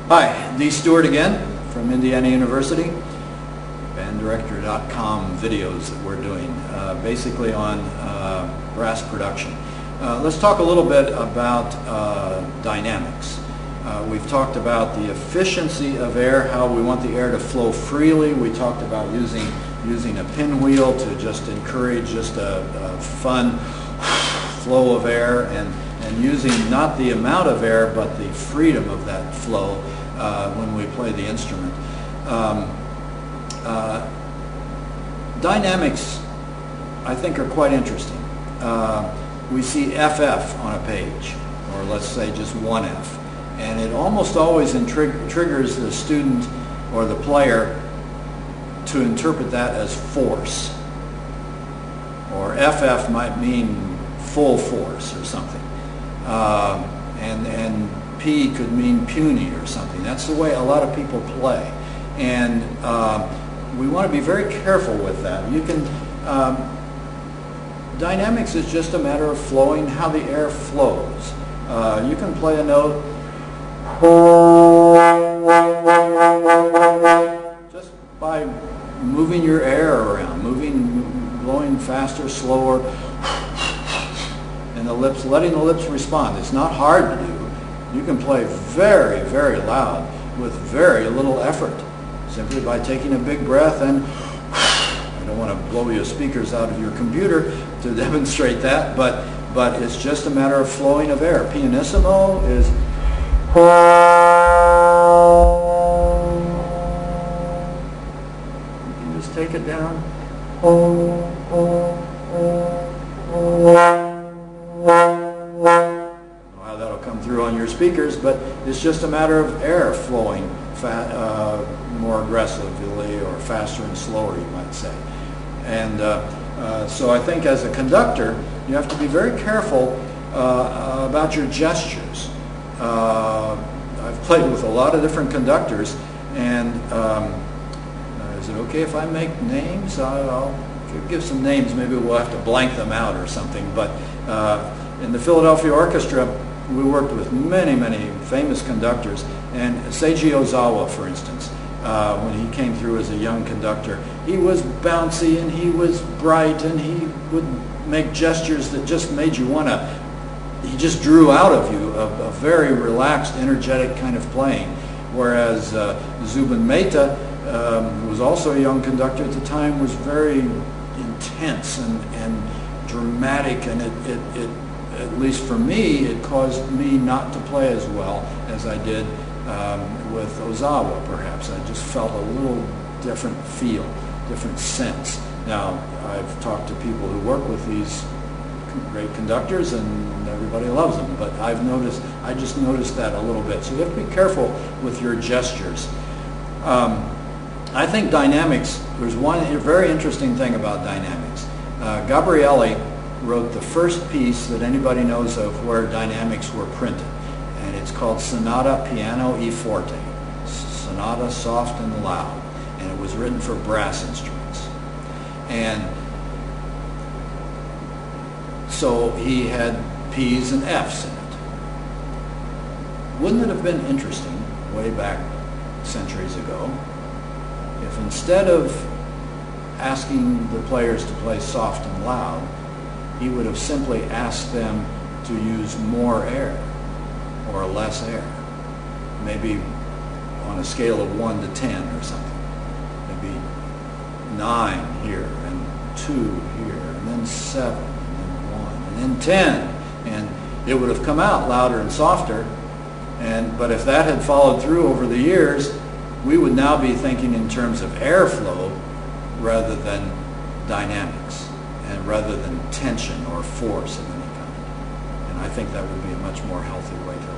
Hi, Stewart again from Indiana University. BandDirector.com videos that we're doing basically on brass production. Let's talk a little bit about dynamics. We've talked about the efficiency of air, how we want the air to flow freely. We talked about using a pinwheel to just encourage just a fun flow of air, and using not the amount of air but the freedom of that flow when we play the instrument. Dynamics, I think, are quite interesting. We see FF on a page, or let's say just one F, and it almost always triggers the student or the player to interpret that as force, or FF might mean full force or something, and P could mean puny or something. That's the way a lot of people play, and we want to be very careful with that. You can dynamics is just a matter of flowing, how the air flows. You can play a note just by moving your air around, blowing faster, slower, and the lips, letting the lips respond. It's not hard to do. You can play very, very loud with very little effort, simply by taking a big breath. And I don't want to blow your speakers out of your computer to demonstrate that, but it's just a matter of flowing of air. Pianissimo is you can just take it down. I don't know how that'll come through on your speakers, but it's just a matter of air flowing more aggressively or faster and slower, you might say. And so I think as a conductor, you have to be very careful about your gestures. I've played with a lot of different conductors, and is it okay if I make names? I'll give some names. Maybe we'll have to blank them out or something. But in the Philadelphia Orchestra, we worked with many, many famous conductors. And Seiji Ozawa, for instance, when he came through as a young conductor, he was bouncy and he was bright, and he would make gestures that just made you want to, he just drew out of you a very relaxed, energetic kind of playing. Whereas Zubin Mehta, who was also a young conductor at the time, was very intense and dramatic, and it at least for me, it caused me not to play as well as I did with Ozawa, perhaps. I just felt a little different feel, different sense. Now, I've talked to people who work with these great conductors, and everybody loves them, but I just noticed that a little bit. So you have to be careful with your gestures. I think dynamics, there's one very interesting thing about dynamics. Gabrielli wrote the first piece that anybody knows of where dynamics were printed, and it's called Sonata Piano E Forte, Sonata Soft and Loud, and it was written for brass instruments. And so he had P's and F's in it. Wouldn't it have been interesting, way back centuries ago, if instead of asking the players to play soft and loud, he would have simply asked them to use more air or less air, maybe on a scale of 1 to 10 or something. Maybe 9 here, and 2 here, and then 7, and then 1, and then 10, and it would have come out louder and softer. But if that had followed through over the years, we would now be thinking in terms of airflow rather than dynamics, and rather than tension or force of any kind. And I think that would be a much more healthy way to